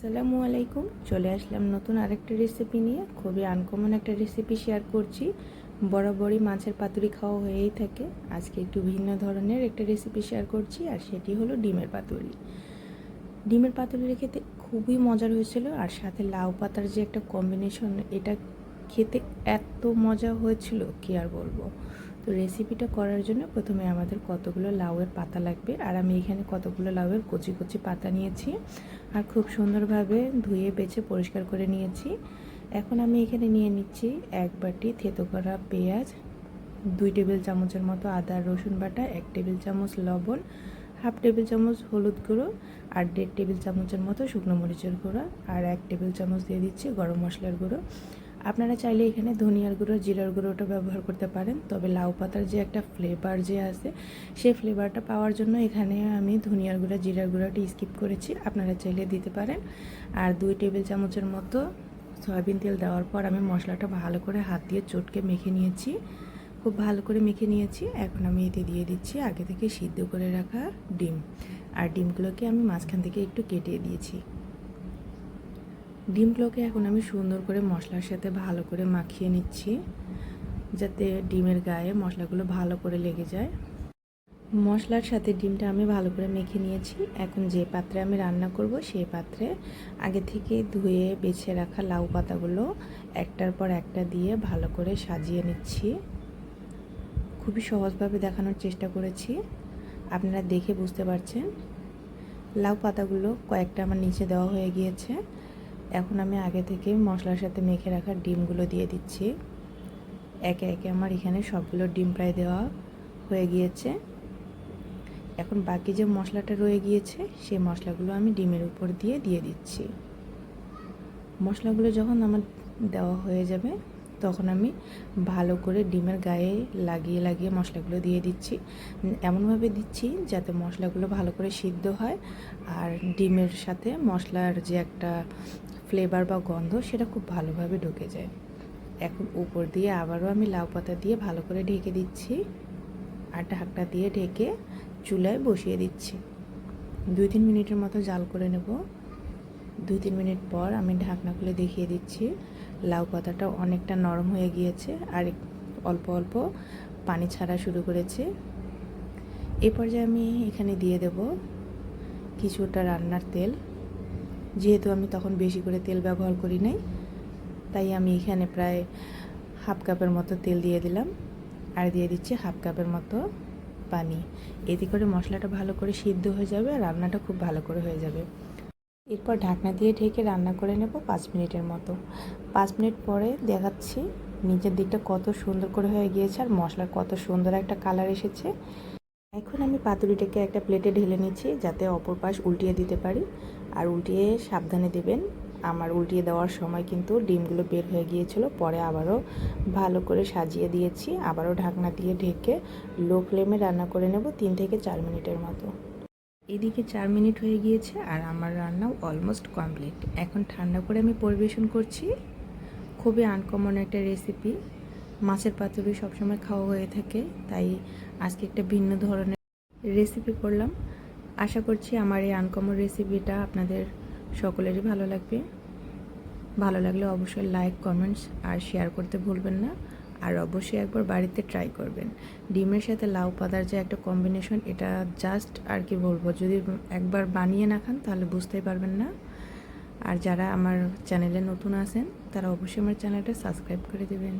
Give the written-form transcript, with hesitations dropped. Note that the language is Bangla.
আসসালামু আলাইকুম। চলে আসলাম নতুন আরেকটা রেসিপি নিয়ে। খুবই আনকমন একটা রেসিপি শেয়ার করছি। বরাবরই মাছের পাতুরি খাওয়া হয়েই থাকে, আজকে একটু ভিন্ন ধরনের একটা রেসিপি শেয়ার করছি, আর সেটি হলো ডিমের পাতুরি। ডিমের পাতুরি খেতে খুবই মজার হয়েছিল, আর সাথে লাউ পাতার যে একটা কম্বিনেশন, এটা খেতে এত মজা হয়েছিল কি আর বলবো। তো রেসিপিটা করার জন্য প্রথমে আমাদের কতগুলো লাউয়ের পাতা লাগবে, আর আমি এখানে কতগুলো লাউয়ের কচি কচি পাতা নিয়েছি আর খুব সুন্দরভাবে ধুয়ে বেছে পরিষ্কার করে নিয়েছি। এখন আমি এখানে নিয়ে নিচ্ছি এক বাটি থেতো করা পেঁয়াজ, 2 টেবিল চামচের মতো আদা রসুন বাটা, 1 টেবিল চামচ লবণ, হাফ টেবিল চামচ হলুদ গুঁড়ো, আর 1.5 টেবিল চামচের মতো শুকনো মরিচের গুঁড়ো, আর 1 টেবিল চামচ দিয়ে দিচ্ছি গরম মশলার গুঁড়ো। আপনারা চাইলে এখানে ধনিয়ার গুঁড়ো জিরার গুঁড়োটা ব্যবহার করতে পারেন, তবে লাউ পাতার যে একটা ফ্লেভার যে আছে সেই ফ্লেভারটা পাওয়ার জন্য এখানে আমি ধনিয়ার গুঁড়ো জিরার গুঁড়োটি স্কিপ করেছি, আপনারা চাইলে দিতে পারেন। আর 2 টেবিল চামচের মতো সয়াবিন তেল দেওয়ার পর আমি মশলাটা ভালো করে হাত দিয়ে চটকে মেখে নিয়েছি, খুব ভালো করে মেখে নিয়েছি। এখন আমি এতে দিয়ে দিচ্ছি আগে থেকে সিদ্ধ করে রাখা ডিম, আর ডিমগুলোকে আমি মাঝখান থেকে একটু কেটে দিয়েছি। ডিমগুলোকে এখন আমি সুন্দর করে মশলার সাথে ভালো করে মাখিয়ে নিচ্ছি, যাতে ডিমের গায়ে মশলাগুলো ভালো করে লেগে যায়। মশলার সাথে ডিমটা আমি ভালো করে মেখে নিয়েছি। এখন যে পাত্রে আমি রান্না করব সেই পাত্রে আগে থেকে ধুয়ে বেছে রাখা লাউ পাতাগুলো একটার পর একটা দিয়ে ভালো করে সাজিয়ে নিচ্ছি। খুবই সহজভাবে দেখানোর চেষ্টা করেছি, আপনারা দেখে বুঝতে পারছেন। লাউ পাতাগুলো কয়েকটা আমার নিচে দেওয়া হয়ে গিয়েছে। এখন আমি আগে থেকে মশলার সাথে মেখে রাখা ডিমগুলো দিয়ে দিচ্ছি। একে একে আমার এখানে সবগুলো ডিম প্রায় দেওয়া হয়ে গিয়েছে। এখন বাকি যে মশলাটা রয়ে গিয়েছে সেই মশলাগুলো আমি ডিমের উপর দিয়ে দিচ্ছি। মশলাগুলো যখন আমার দেওয়া হয়ে যাবে তখন আমি ভালো করে ডিমের গায়ে লাগিয়ে লাগিয়ে মশলাগুলো দিয়ে দিচ্ছি। এমনভাবে দিচ্ছি যাতে মশলাগুলো ভালো করে সিদ্ধ হয়, আর ডিমের সাথে মশলার যে একটা ফ্লেভার বা গন্ধ সেটা খুব ভালোভাবে ঢুকে যায়। এখন উপর দিয়ে আবারও আমি লাউ পাতা দিয়ে ভালো করে ঢেকে দিচ্ছি, আর ঢাকনা দিয়ে ঢেকে চুলায় বসিয়ে দিচ্ছি। 2-3 মিনিটের মতো জাল করে নেব। 2-3 মিনিট পর আমি ঢাকনা খুলে দেখিয়ে দিচ্ছি, লাউ পাতাটা অনেকটা নরম হয়ে গিয়েছে আর অল্প অল্প পানি ছাড়া শুরু করেছে। এই পর্যায়ে আমি এখানে দিয়ে দেব কিছুটা রান্নার তেল। যেহেতু আমি তখন বেশি করে তেল ব্যবহার করি নাই, তাই আমি এখানে প্রায় হাফ কাপের মতো তেল দিয়ে দিলাম, আর দিয়ে দিচ্ছি হাফ কাপের মতো পানি। এতে করে মশলাটা ভালো করে সিদ্ধ হয়ে যাবে আর রান্নাটা খুব ভালো করে হয়ে যাবে। এরপর ঢাকনা দিয়ে ঢেকে রান্না করে নেব 5 মিনিটের মতো। 5 মিনিট পরে দেখাচ্ছি নিচের দিকটা কত সুন্দর করে হয়ে গিয়েছে আর মশলার কত সুন্দর একটা কালার এসেছে। এখন আমি পাতুরিটাকে একটা প্লেটে ঢেলে নিচ্ছি, যাতে অপর পাশ উল্টিয়ে দিতে পারি, আর উল্টিয়ে সাবধানে দেবেন। আমার উল্টিয়ে দেওয়ার সময় কিন্তু ডিমগুলো বের হয়ে গিয়েছিল, পরে আবারও ভালো করে সাজিয়ে দিয়েছি। আবারও ঢাকনা দিয়ে ঢেকে লো ফ্লেমে রান্না করে নেব 3 থেকে 4 মিনিটের মতো। এদিকে 4 মিনিট হয়ে গিয়েছে আর আমার রান্নাও অলমোস্ট কমপ্লিট। এখন ঠান্ডা করে আমি পরিবেশন করছি। খুবই আনকমন একটা রেসিপি। মাছের পাতুরি সবসময় খাওয়া হয়ে থাকে, তাই আজকে একটা ভিন্ন ধরনের রেসিপি করলাম। আশা করছি আমার এই আনকমন রেসিপিটা আপনাদের সকলেরই ভালো লাগবে। ভালো লাগলে অবশ্যই লাইক কমেন্টস আর শেয়ার করতে ভুলবেন না, আর অবশ্যই একবার বাড়িতে ট্রাই করবেন। ডিমের সাথে লাউ পাতার যে একটা কম্বিনেশন, এটা জাস্ট আর কি বলবো, যদি একবার বানিয়ে না খান তাহলে বুঝতেই পারবেন না। আর যারা আমার চ্যানেলে নতুন আছেন তারা অবশ্যই আমার চ্যানেলটা সাবস্ক্রাইব করে দেবেন।